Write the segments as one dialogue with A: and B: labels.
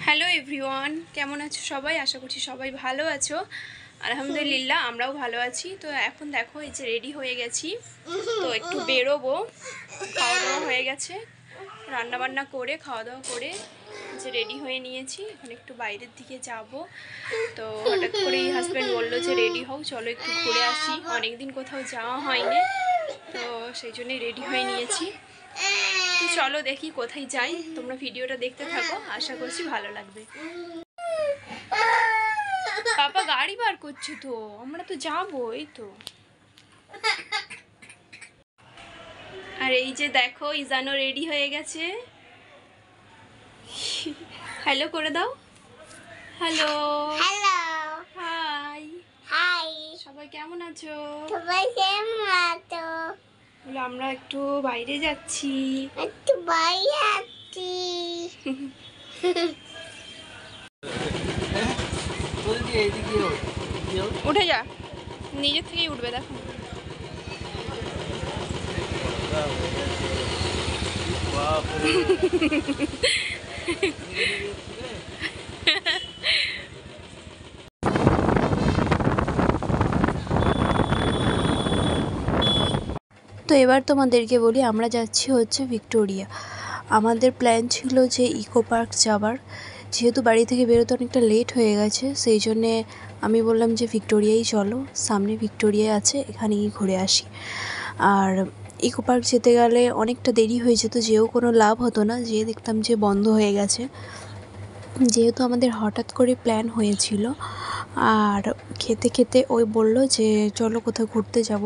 A: Hello everyone, কেমন আছো সবাই? আশা করছি সবাই ভালো আছো। আলহামদুলিল্লাহ, আমরাও ভালো আছি। তো এখন দেখো, এই যে রেডি হয়ে গেছি, তো একটু বেরোবো। খাওয়া দাওয়া হয়ে গেছে, রান্নাবান্না করে খাওয়া দাওয়া করে যে রেডি হয়ে নিয়েছি। এখন একটু বাইরের দিকে যাব। তো হঠাৎ করেই হাজব্যান্ড বললো যে রেডি হও, চলো একটু ঘুরে আসি, অনেকদিন কোথাও যাওয়া হয়নি। তো সেই জন্যই রেডি হয়ে নিয়েছি। তো চলো দেখি কোথায় যাই, তোমরা ভিডিওটা দেখতে থাকো, আশা করছি ভালো লাগবে। পাপা গাড়ি বার করছে, তো আমরা তো যাবো, এই তো। আর এই যে দেখো, ইজানো রেডি হয়ে গেছে। হ্যালো করে দাও। হ্যালো।
B: হ্যালো।
A: হাই।
B: হাই।
A: সবাই কেমন আছো?
B: সবাই কেমন আছো?
A: আমরা একটু বাইরে যাচ্ছি।
B: একটু বাইরে আছি।
A: উঠে যা, নিজের থেকেই উঠবে, দেখো। তো এবার তোমাদেরকে বলি, আমরা যাচ্ছি হচ্ছে ভিক্টোরিয়া। আমাদের প্ল্যান ছিল যে ইকো পার্ক যাবার, যেহেতু বাড়ি থেকে বেরোতে অনেকটা লেট হয়ে গেছে, সেই জন্যে আমি বললাম যে ভিক্টোরিয়াই চলো, সামনে ভিক্টোরিয়া আছে, এখানেই ঘুরে আসি। আর ইকো পার্ক যেতে গেলে অনেকটা দেরি হয়ে যেত, যেও কোনো লাভ হতো না, যেয়ে দেখতাম যে বন্ধ হয়ে গেছে। যেহেতু আমাদের হঠাৎ করে প্ল্যান হয়েছিল, আর খেতে খেতে ওই বললো যে চলো কোথাও ঘুরতে যাব।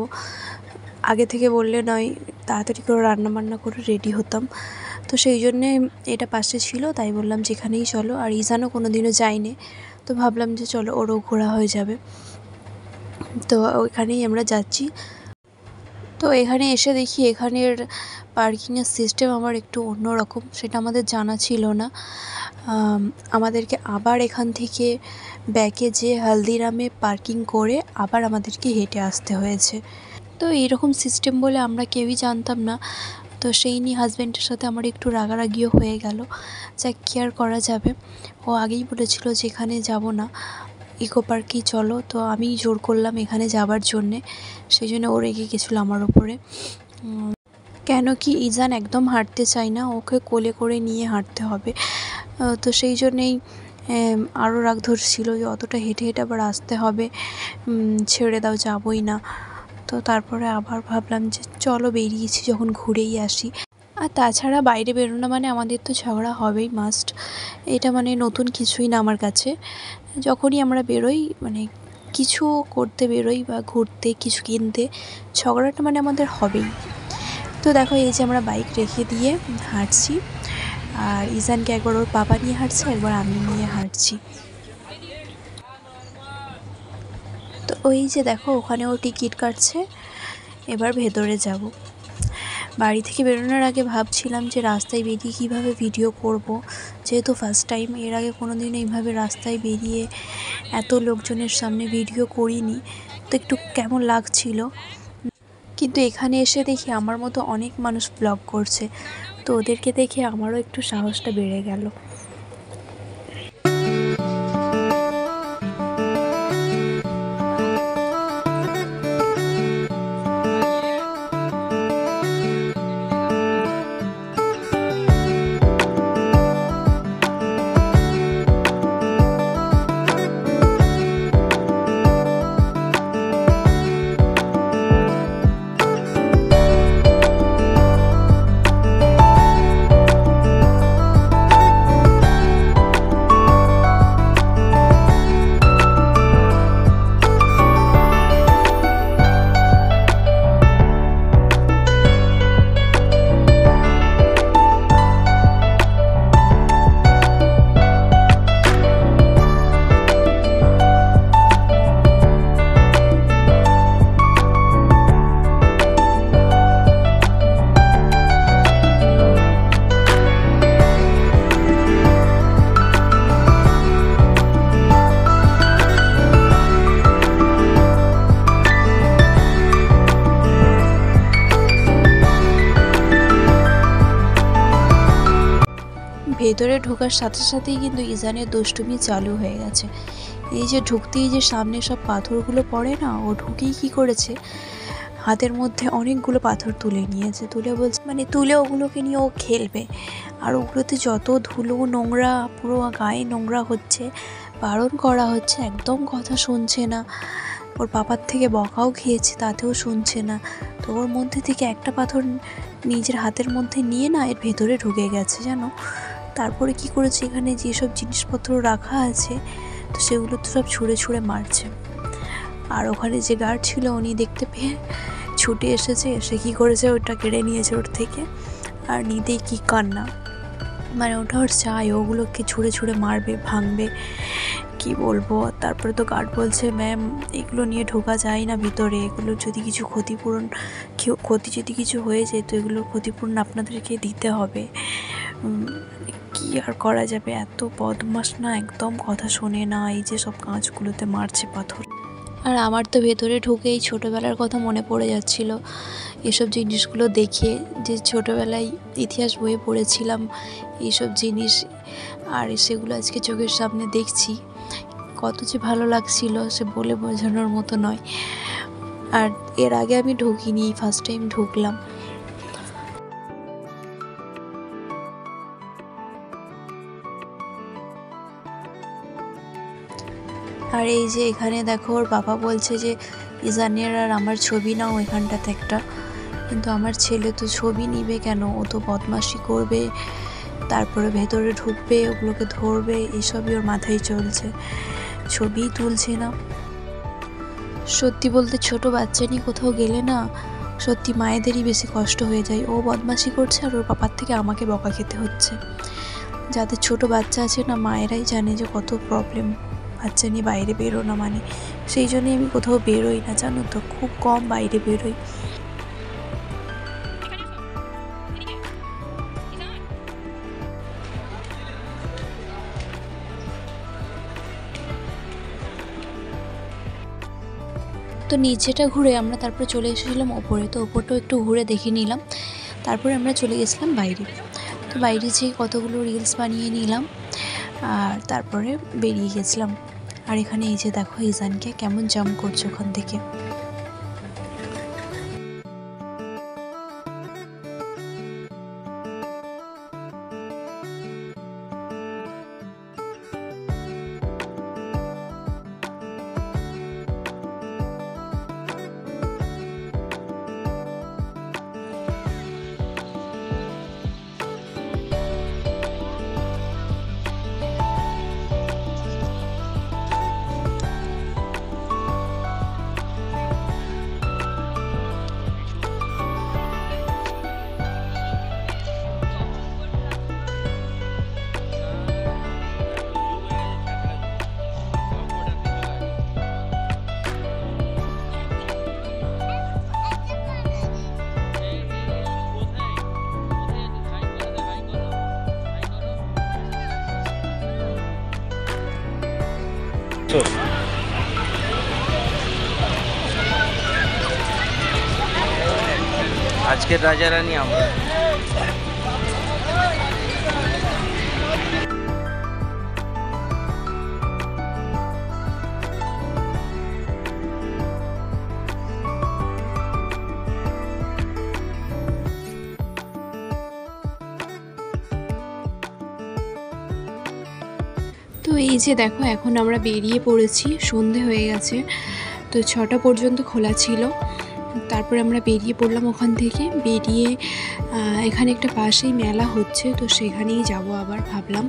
A: আগে থেকে বললে নয়, তাড়াতাড়ি করে রান্নাবান্না করে রেডি হতাম। তো সেই জন্যে এটা পাশে ছিল, তাই বললাম যেখানেই চলো। আর ইজানও কোনো দিনও যায়নি, তো ভাবলাম যে চলো, ওরও ঘোরা হয়ে যাবে। তো ওইখানেই আমরা যাচ্ছি। তো এখানে এসে দেখি এখানের পার্কিংয়ের সিস্টেম আমার একটু অন্যরকম, সেটা আমাদের জানা ছিল না। আমাদেরকে আবার এখান থেকে ব্যাকে যেয়ে হালদিরামে পার্কিং করে আবার আমাদেরকে হেঁটে আসতে হয়েছে। তো এইরকম সিস্টেম বলে আমরা কেউই জানতাম না। তো সেই নিয়ে হাজব্যান্ডের সাথে আমার একটু রাগারাগিও হয়ে গেল। যা কেয়ার করা যাবে, ও আগেই বলেছিল যে এখানে যাব না, ইকো পার্কেই চলো। তো আমি জোর করলাম এখানে যাবার জন্যে, সেই জন্য ও রেগে গেছিলো আমার ওপরে। কেন কি ইজান একদম হাঁটতে চায় না, ওকে কোলে করে নিয়ে হাঁটতে হবে। তো সেই জন্যেই আরও রাগ ধরছিল যে অতটা হেঁটে হেঁটে আবার আসতে হবে, ছেড়ে দাও, যাবই না। তো তারপরে আবার ভাবলাম যে চলো, বেরিয়েছি যখন ঘুরেই আসি। আর তাছাড়া বাইরে বেরোনো মানে আমাদের তো ঝগড়া হবেই, মাস্ট। এটা মানে নতুন কিছুই না আমার কাছে। যখনই আমরা বেরোই, মানে কিছু করতে বেরোই বা ঘুরতে, কিছু কিনতে, ঝগড়াটা মানে আমাদের হবেই। তো দেখো, এই যে আমরা বাইক রেখে দিয়ে হাঁটছি, আর ইজানকে একবার ওর বাবা নিয়ে হাঁটছে, একবার আমি নিয়ে হাঁটছি। তো ওই যে দেখো, ওখানে ও টিকিট কাটছে, এবার ভেতরে যাব। বাড়ি থেকে বেরোনোর আগে ভাবছিলাম যে রাস্তায় বেরিয়ে কীভাবে ভিডিও করব, যেহেতু ফার্স্ট টাইম, এর আগে কোনো দিন এইভাবে রাস্তায় বেরিয়ে এত লোকজনের সামনে ভিডিও করিনি, তো একটু কেমন লাগছিল। কিন্তু এখানে এসে দেখি আমার মতো অনেক মানুষ ব্লগ করছে, তো ওদেরকে দেখে আমারও একটু সাহসটা বেড়ে গেল। ঢোকার সাথে সাথেই কিন্তু ইজানের দুষ্টুমি চালু হয়ে গেছে। এই যে ঢুকতেই যে সামনে সব পাথরগুলো পড়ে না, ও ঢুকেই কি করেছে, হাতের মধ্যে অনেকগুলো পাথর তুলে নিয়েছে, তুলে বলছে মানে তুলে ওগুলোকে নিয়ে ও খেলবে। আর ওগুলোতে যত ধুলো নোংরা, পুরো গায়ে নোংরা হচ্ছে, বারণ করা হচ্ছে, একদম কথা শুনছে না। ওর পাপার থেকে বকাও খেয়েছে, তাতেও শুনছে না। তো ওর মধ্যে থেকে একটা পাথর নিজের হাতের মধ্যে নিয়ে না এর ভেতরে ঢুকে গেছে জানো। তারপরে কি করেছে, এখানে যেসব জিনিসপত্র রাখা আছে তো সেগুলো তো সব ছুঁড়ে ছুঁড়ে মারছে। আর ওখানে যে গার্ড ছিল উনি দেখতে পেয়ে ছুটে এসেছে, এসে কী করেছে, ওটা কেড়ে নিয়েছে ওর থেকে। আর নিতেই কি কান্না, মানে ওটা ওর চাই, ওগুলোকে ছুঁড়ে ছুঁড়ে মারবে, ভাঙবে, কি বলবো। তারপরে তো গার্ড বলছে, ম্যাম এগুলো নিয়ে ঢোকা যায় না ভিতরে, এগুলোর যদি কিছু ক্ষতি যদি কিছু হয়ে যায় তো এগুলোর ক্ষতিপূরণ আপনাদেরকে দিতে হবে। কি আর করা যাবে, এত বদমাশ না, একদম কথা শোনে না। এই যে সব কাঁচগুলোতে মারছে পাথর। আর আমার তো ভেতরে ঢুকেই ছোটোবেলার কথা মনে পড়ে যাচ্ছিল, এসব জিনিসগুলো দেখে, যে ছোটোবেলায় ইতিহাস বইয়ে পড়েছিলাম এইসব জিনিস, আর সেগুলো আজকে চোখের সামনে দেখছি। কত যে ভালো লাগছিল সে বলে বোঝানোর মতো নয়। আর এর আগে আমি ঢুকিনি, ফার্স্ট টাইম ঢুকলাম। আর এই যে এখানে দেখো ওর বাবা বলছে যে ইজানের আর আমার ছবি নাও এখানটাতে একটা, কিন্তু আমার ছেলে তো ছবি নিবে কেন, ও তো বদমাশি করবে, তারপরে ভেতরে ঢুকবে, ওগুলোকে ধরবে, এসবই ওর মাথায় চলছে, ছবিই তুলছে না। সত্যি বলতে ছোট বাচ্চা নিয়ে কোথাও গেলে না সত্যি মায়েদেরই বেশি কষ্ট হয়ে যায়। ও বদমাশি করছে আর ওর পাপার থেকে আমাকে বকা খেতে হচ্ছে। যাদের ছোট বাচ্চা আছে না, মায়েরাই জানে যে কত প্রবলেম বাচ্চা নিয়ে বাইরে বেরোনো মানে। সেই জন্যই আমি কোথাও বেরোই না জানো তো, খুব কম বাইরে বেরোই। তো নিচেটা ঘুরে আমরা তারপরে চলে এসেছিলাম ওপরে, তো ওপরটাও একটু ঘুরে দেখে নিলাম। তারপরে আমরা চলে গেছিলাম বাইরে। তো বাইরে যেয়ে কতগুলো রিলস বানিয়ে নিলাম আর তারপরে বেরিয়ে গেছিলাম। আর এখানে এই যে দেখো ইজানকে কেমন জাম্প করছে ওখান থেকে।
C: আজকের রাজা রানী আমরা।
A: তো এই যে দেখো এখন আমরা বেরিয়ে পড়েছি, সন্ধে হয়ে গেছে। তো 6টা পর্যন্ত খোলা ছিল। তারপরে আমরা বেরিয়ে পড়লাম ওখান থেকে। বেরিয়ে এখানে একটা পাশেই মেলা হচ্ছে, তো সেখানেই যাব আবার ভাবলাম।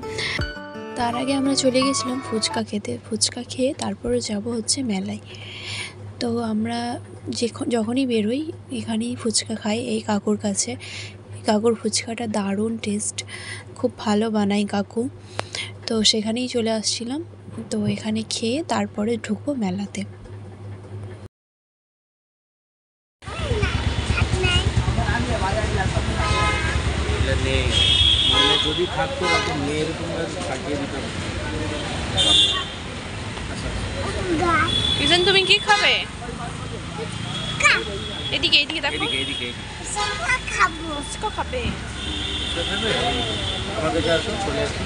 A: তার আগে আমরা চলে গেছিলাম ফুচকা খেতে, ফুচকা খেয়ে তারপরে যাব হচ্ছে মেলায়। তো আমরা যখনই বেরোই এখানেই ফুচকা খাই এই কাকুর কাছে। কাকুর ফুচকাটা দারুণ টেস্ট, খুব ভালো বানায় কাকু। তো সেখানেই চলে আসছিলাম। তো এখানে খেয়ে তারপরে ঢুকবো মেলাতে।
C: যদি থাকতো তখন এরকম থাকিয়ে দিতাম।
D: ইজন তুমি কি খাবে? এদিকে এদিকে দেখো,
C: এদিকে এদিকে
B: খাবো
D: ফুচকা খাবে।
C: আমাদের আসো, চলে আসো।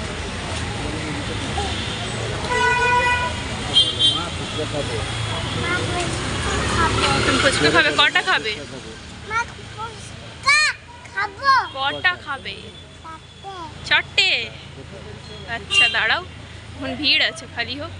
C: খাবো।
A: তুমি ফুচকা খাবে? কটা খাবে?
B: মা ফুচকা খাবো।
A: কটা খাবে?
B: চারটে।
A: 4টে? আচ্ছা দাঁড়াও, এখন ভিড় আছে, খালি হোক।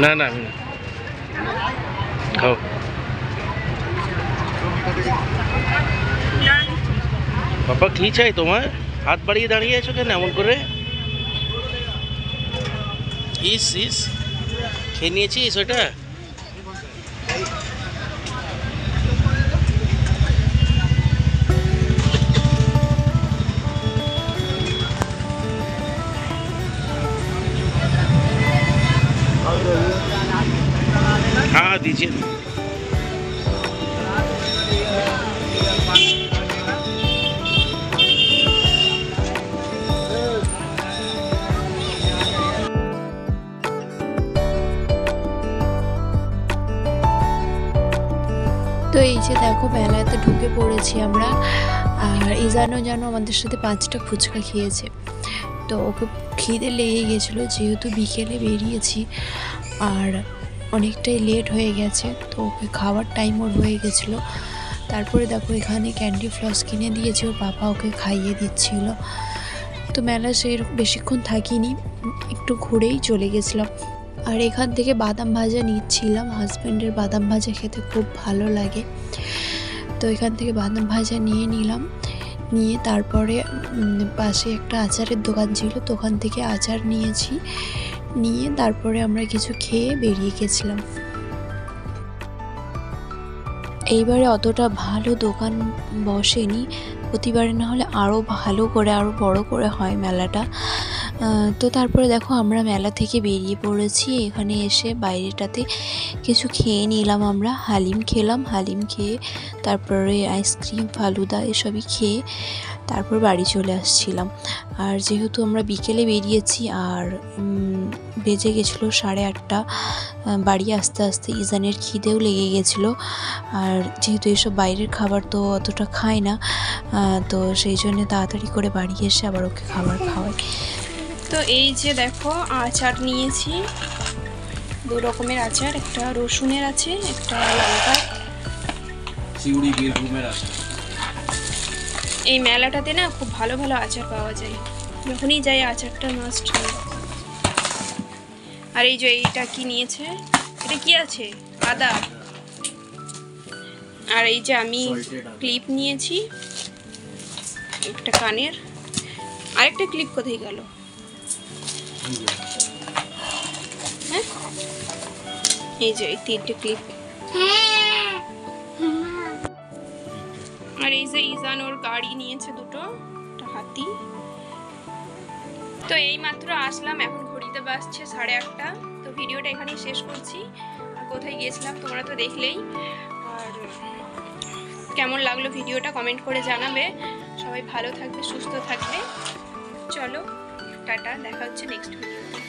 D: না না আমি না। খাও। বাবা কি চাই তোমার? হাত বাড়িয়ে দাঁড়িয়ে আছো কেন এমন করে? ইস ইস, খেয়ে নিয়েছিস ওটা? हाँ दीजिए।
A: তো এই যে দেখো মেলাতে ঢুকে পড়েছি আমরা, আর ইজানও যেন আমাদের সাথে 5টা ফুচকা খেয়েছে। তো ওকে খিদে লেগে গেছিলো, যেহেতু বিকেলে বেরিয়েছি আর অনেকটাই লেট হয়ে গেছে, তো ওকে খাওয়ার টাইম ওর হয়ে গেছিলো। তারপরে দেখো এখানে ক্যান্ডি ফ্লস কিনে দিয়েছে, ওর বাবা ওকে খাইয়ে দিচ্ছিল। তো মেলা সে বেশিক্ষণ থাকিনি, একটু ঘুরেই চলে গেছিলাম। আর এখান থেকে বাদাম ভাজা নিচ্ছিলাম, হাজব্যান্ডের বাদাম ভাজা খেতে খুব ভালো লাগে। তো এখান থেকে বাদাম ভাজা নিয়ে নিলাম, নিয়ে তারপরে পাশে একটা আচারের দোকান ছিল, তো ওখান থেকে আচার নিয়েছি, নিয়ে তারপরে আমরা কিছু খেয়ে বেরিয়ে গেছিলাম। এইবারে অতটা ভালো দোকান বসেনি, প্রতিবারে না হলে আরও ভালো করে আরও বড় করে হয় মেলাটা। তো তারপরে দেখো আমরা মেলা থেকে বেরিয়ে পড়েছি। এখানে এসে বাইরেটাতে কিছু খেয়ে নিলাম, আমরা হালিম খেলাম, হালিম খেয়ে তারপরে আইসক্রিম ফালুদা এসবই খেয়ে তারপর বাড়ি চলে আসছিলাম। আর যেহেতু আমরা বিকেলে বেরিয়েছি আর বেজে গেছিলো 8:30, বাড়ি আস্তে আস্তে ইজানের খিদেও লেগে গেছিলো। আর যেহেতু এসব বাইরের খাবার তো অতটা খায় না, তো সেই জন্য তাড়াতাড়ি করে বাড়ি এসে আবার ওকে খাবার খাওয়াই। তো এই যে দেখো আচার নিয়েছি, 2 রকমের আচার, একটা রসুনের আছে, একটা লঙ্কার।
C: শিউড়ি বীরভূমের আছে।
A: এই মেলাটাতে না খুব ভালো ভালো আচার পাওয়া যায়, যখনই যাই আচারটা মাস্ট হয়। আর এই যে এইটা কি নিয়েছে, এটা কি আছে? আদা। আর এই যে আমি ক্লিপ নিয়েছি একটা কানের, আরেকটা ক্লিপ কোথায় গেল? হ্যাঁ এই যে এই 3টে ক্লিপ। আর এই যে ইজান ওর গাড়ি নিয়েছে 2টো, একটা হাতি। তো এই মাত্র আসলাম, এখন ঘড়িতে বাজছে 8:30। তো ভিডিওটা এখানেই শেষ করছি। কোথায় গিয়েছিলাম তোমরা তো দেখলেই। আর কেমন লাগলো ভিডিওটা কমেন্ট করে জানাবে। সবাই ভালো থাকবে, সুস্থ থাকবে। চলো টাটা, দেখা হচ্ছে নেক্সট ভিডিওতে।